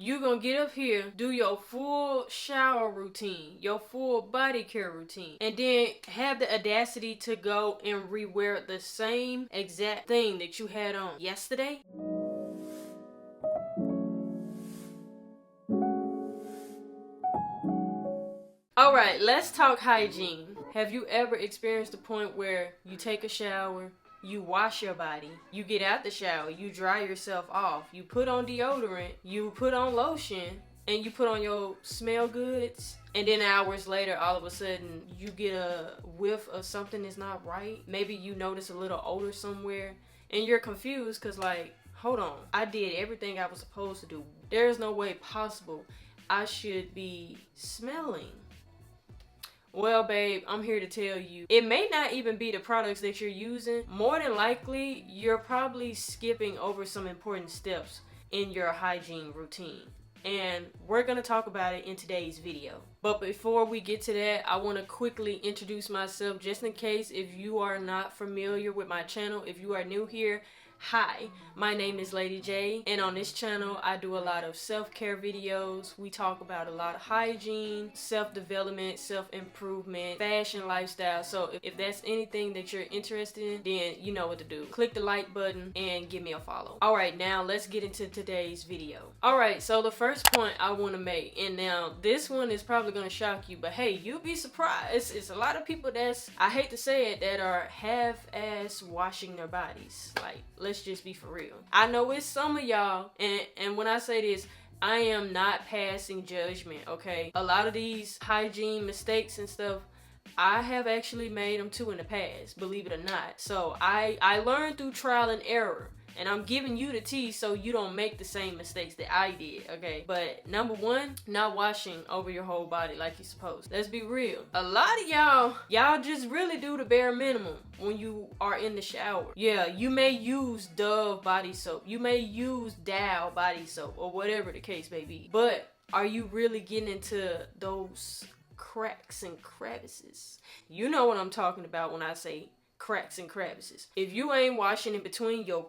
You gonna get up here, do your full shower routine, your full body care routine, and then have the audacity to go and rewear the same exact thing that you had on yesterday? Alright, let's talk hygiene. Have you ever experienced the point where you take a shower, you wash your body, you get out the shower, you dry yourself off, you put on deodorant, you put on lotion, and you put on your smell goods, and then hours later, all of a sudden, you get a whiff of something that's not right? Maybe you notice a little odor somewhere, and you're confused because, like, hold on, I did everything I was supposed to do. There's no way possible I should be smelling. Well, babe, I'm here to tell you, it may not even be the products that you're using. More than likely, you're probably skipping over some important steps in your hygiene routine. And we're going to talk about it in today's video. But before we get to that, I want to quickly introduce myself just in case if you are not familiar with my channel, if you are new here. Hi, my name is Lady J, and on this channel I do a lot of self-care videos. We talk about a lot of hygiene, self-development, self-improvement, fashion, lifestyle. So if that's anything that you're interested in, then you know what to do. Click the like button and give me a follow. Alright, now let's get into today's video. Alright, so the first point I want to make, and now this one is probably going to shock you, but hey, you'll be surprised. It's a lot of people that's, I hate to say it, that are half-ass washing their bodies. Like, let's just be for real. I know it's some of y'all, and when I say this, I am not passing judgment, okay? A lot of these hygiene mistakes and stuff, I have actually made them too in the past, believe it or not. So I learned through trial and error. And I'm giving you the tea so you don't make the same mistakes that I did, okay? But number one, not washing over your whole body like you're supposed. Let's be real. A lot of y'all just really do the bare minimum when you are in the shower. Yeah, you may use Dove body soap. You may use Dow body soap or whatever the case may be. But are you really getting into those cracks and crevices? You know what I'm talking about when I say cracks and crevices. If you ain't washing in between your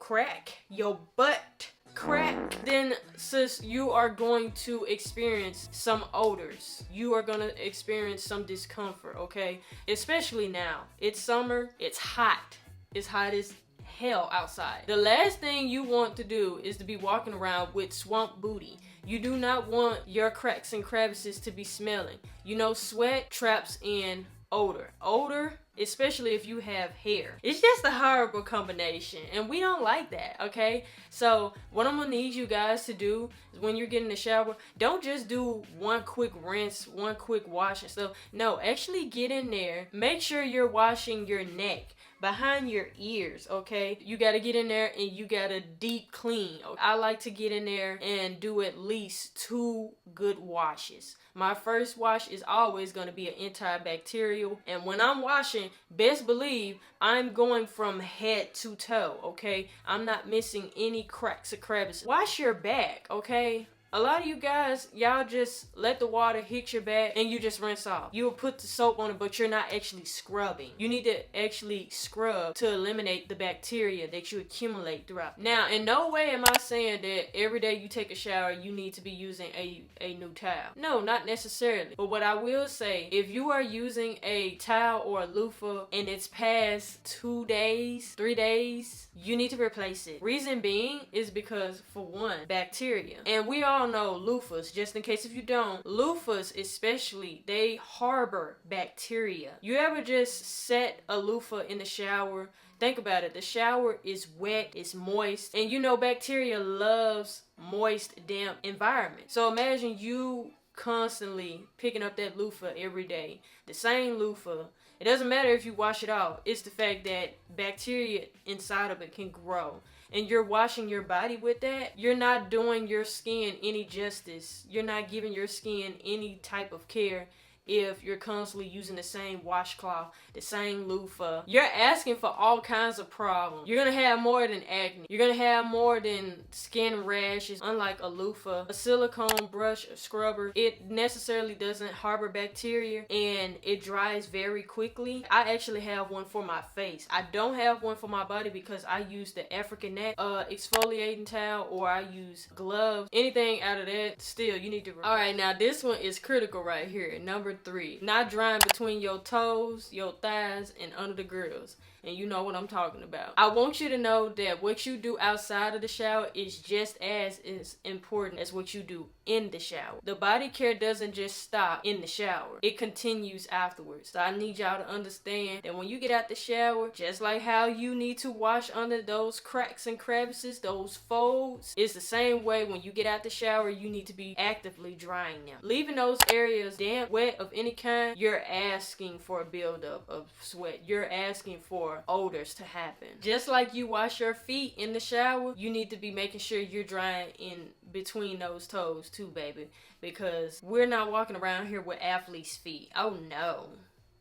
butt crack, then sis, you are going to experience some odors. You are going to experience some discomfort, okay? Especially now. It's summer, it's hot. It's hot as hell outside. The last thing you want to do is to be walking around with swamp booty. You do not want your cracks and crevices to be smelling. You know, sweat traps in odor. Odor, especially if you have hair. It's just a horrible combination, and we don't like that, okay? So what I'm gonna need you guys to do is when you're getting in the shower, don't just do one quick rinse, one quick wash and stuff. No, actually get in there. Make sure you're washing your neck, behind your ears, okay? You gotta get in there and you gotta deep clean. I like to get in there and do at least 2 good washes. My first wash is always going to be an antibacterial, and when I'm washing, best believe I'm going from head to toe, okay? I'm not missing any cracks or crevices. Wash your back, okay? A lot of you guys, y'all just let the water hit your back and you just rinse off. You'll put the soap on it, but you're not actually scrubbing. You need to actually scrub to eliminate the bacteria that you accumulate throughout. Now, in no way am I saying that every day you take a shower, you need to be using a new towel. No, not necessarily. But what I will say, if you are using a towel or a loofah and it's past 2 days, 3 days, you need to replace it. Reason being is because, for one, bacteria. And we all know loofahs, just in case if you don't, loofahs especially, they harbor bacteria. You ever just set a loofah in the shower? Think about it. The shower is wet, it's moist, and you know bacteria loves moist, damp environment. So imagine you constantly picking up that loofah every day, the same loofah. It doesn't matter if you wash it off. It's the fact that bacteria inside of it can grow. And you're washing your body with that, you're not doing your skin any justice. You're not giving your skin any type of care if you're constantly using the same washcloth, the same loofah. You're asking for all kinds of problems. You're gonna have more than acne. You're gonna have more than skin rashes. Unlike a loofah, a silicone brush or scrubber, it necessarily doesn't harbor bacteria and it dries very quickly. I actually have one for my face. I don't have one for my body because I use the African neck exfoliating towel, or I use gloves. Anything out of that, still you need to. All right, now this one is critical right here. Number 3, not drying between your toes, your thighs, and under the grills. And you know what I'm talking about. I want you to know that what you do outside of the shower is just as important as what you do in the shower. The body care doesn't just stop in the shower. It continues afterwards. So I need y'all to understand that when you get out the shower, just like how you need to wash under those cracks and crevices, those folds, it's the same way when you get out the shower, you need to be actively drying them. Leaving those areas damp, wet of any kind, you're asking for a buildup of sweat. You're asking for odors to happen. Just like you wash your feet in the shower, you need to be making sure you're drying in between those toes too, baby, because we're not walking around here with athlete's feet. Oh no.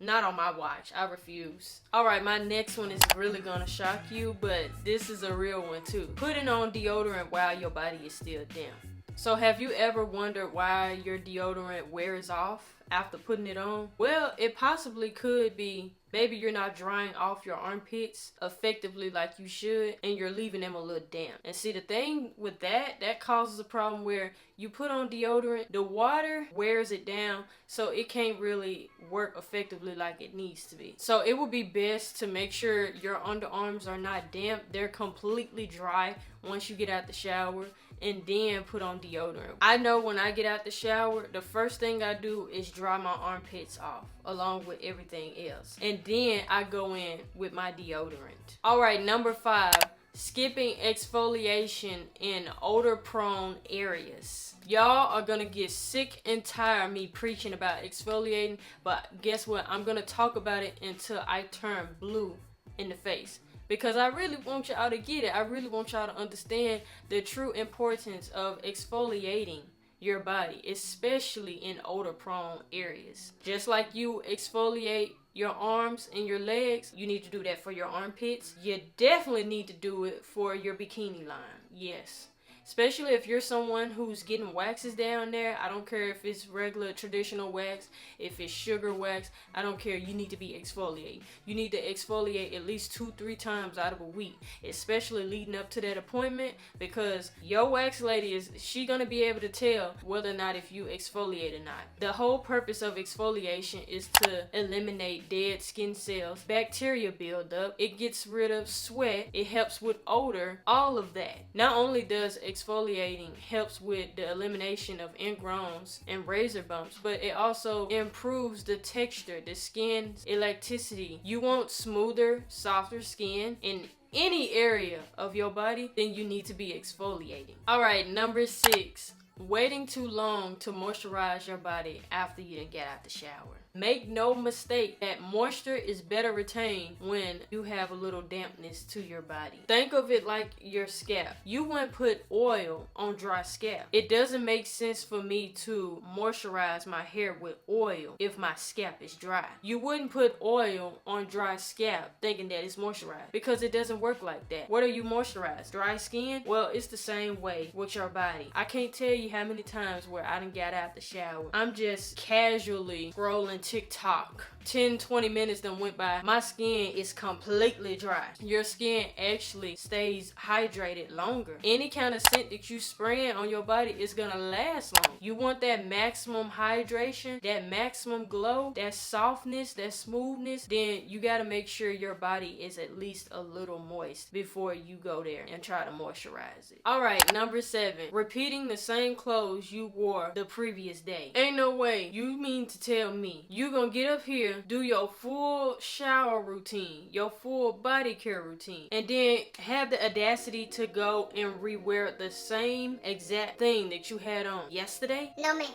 Not on my watch. I refuse. Alright, my next one is really gonna shock you, but this is a real one too. Putting on deodorant while your body is still damp. So have you ever wondered why your deodorant wears off after putting it on? Well, it possibly could be maybe you're not drying off your armpits effectively like you should, and you're leaving them a little damp. And see, the thing with that causes a problem where you put on deodorant, the water wears it down, so it can't really work effectively like it needs to be. So it would be best to make sure your underarms are not damp. They're completely dry once you get out the shower, and then put on deodorant. I know when I get out the shower, the first thing I do is dry my armpits off along with everything else. And then I go in with my deodorant. Alright, number 5, skipping exfoliation in odor-prone areas. Y'all are gonna get sick and tired of me preaching about exfoliating, but guess what? I'm gonna talk about it until I turn blue in the face. Because I really want y'all to get it. I really want y'all to understand the true importance of exfoliating your body, especially in odor-prone areas. Just like you exfoliate your arms and your legs, you need to do that for your armpits. You definitely need to do it for your bikini line. Yes. Especially if you're someone who's getting waxes down there. I don't care if it's regular traditional wax, if it's sugar wax, I don't care. You need to be exfoliating. You need to exfoliate at least 2-3 times out of a week, especially leading up to that appointment, because your wax lady she gonna be able to tell whether or not if you exfoliate or not. The whole purpose of exfoliation is to eliminate dead skin cells, bacteria buildup, it gets rid of sweat, it helps with odor, all of that. Not only does exfoliating helps with the elimination of ingrowns and razor bumps, but it also improves the texture, the skin's elasticity. You want smoother, softer skin in any area of your body, then you need to be exfoliating. Alright, number 6, waiting too long to moisturize your body after you done get out the shower. Make no mistake that moisture is better retained when you have a little dampness to your body. Think of it like your scalp. You wouldn't put oil on dry scalp. It doesn't make sense for me to moisturize my hair with oil if my scalp is dry. You wouldn't put oil on dry scalp thinking that it's moisturized, because it doesn't work like that. What are you moisturized? Dry skin? Well, it's the same way with your body. I can't tell you how many times where I done got out the shower, I'm just casually scrolling TikTok. 10-20 minutes done went by. My skin is completely dry. Your skin actually stays hydrated longer. Any kind of scent that you spraying on your body is gonna last long. You want that maximum hydration, that maximum glow, that softness, that smoothness, then you gotta make sure your body is at least a little moist before you go there and try to moisturize it. Alright, number 7, repeating the same clothes you wore the previous day. Ain't no way you mean to tell me you gonna get up here, do your full shower routine, your full body care routine, and then have the audacity to go and rewear the same exact thing that you had on yesterday? No, ma'am.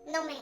No, ma'am.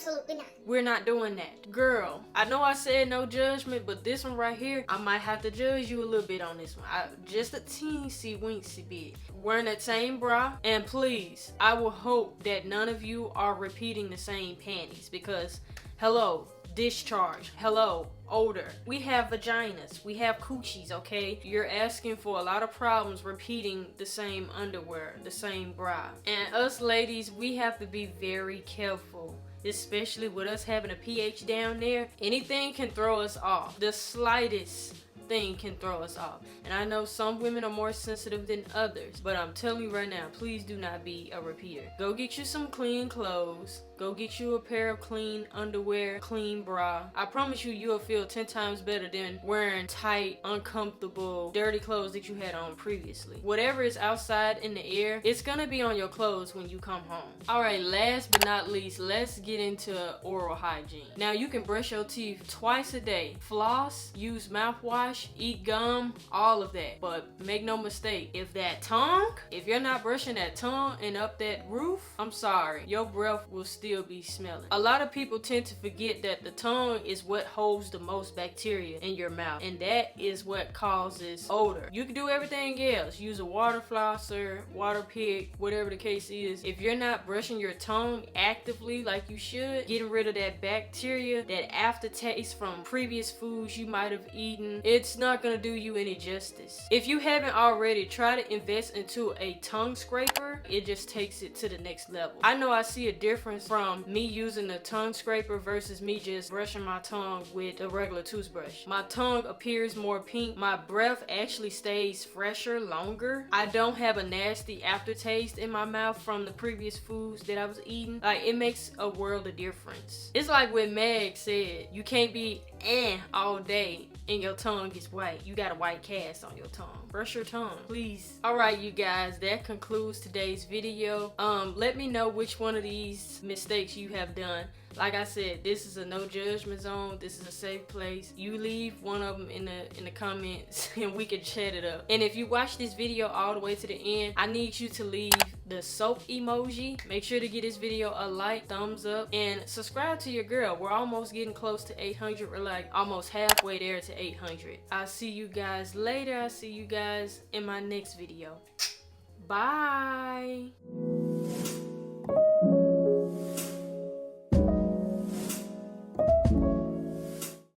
Absolutely not. We're not doing that. Girl, I know I said no judgment, but this one right here, I might have to judge you a little bit on this one. Just a teensy weensy bit. Wearing that same bra, and please, I will hope that none of you are repeating the same panties, because hello, discharge, hello, odor. We have vaginas, we have coochies, okay? You're asking for a lot of problems repeating the same underwear, the same bra. And us ladies, we have to be very careful, especially with us having a pH down there. Anything can throw us off. The slightest thing can throw us off. And I know some women are more sensitive than others, but I'm telling you right now, please do not be a repeater. Go get you some clean clothes. Go get you a pair of clean underwear, clean bra. I promise you, you'll feel 10 times better than wearing tight, uncomfortable, dirty clothes that you had on previously. Whatever is outside in the air, it's gonna be on your clothes when you come home. All right, last but not least, let's get into oral hygiene. Now, you can brush your teeth twice a day. Floss, use mouthwash, eat gum, all of that. But make no mistake, if you're not brushing that tongue and up that roof, I'm sorry, your breath will still be smelling. A lot of people tend to forget that the tongue is what holds the most bacteria in your mouth, and that is what causes odor. You can do everything else. Use a water flosser, water pick, whatever the case is. If you're not brushing your tongue actively like you should, getting rid of that bacteria, that aftertaste from previous foods you might have eaten, it's not gonna do you any justice. If you haven't already, try to invest into a tongue scraper. It just takes it to the next level. I know I see a difference from me using the tongue scraper versus me just brushing my tongue with a regular toothbrush. My tongue appears more pink. My breath actually stays fresher longer. I don't have a nasty aftertaste in my mouth from the previous foods that I was eating. Like, it makes a world of difference. It's like what Meg said, you can't be all day and your tongue is white. You got a white cast on your tongue. Brush your tongue, please. All right, you guys, that concludes today's video. Let me know which one of these mistakes you have done. Like I said, this is a no judgment zone. This is a safe place. You leave one of them in the comments and we can chat it up. And if you watch this video all the way to the end, I need you to leave the soap emoji. Make sure to give this video a like, thumbs up, and subscribe to your girl. We're almost getting close to 800. We're like almost halfway there to 800. I'll see you guys later. I'll see you guys in my next video. Bye.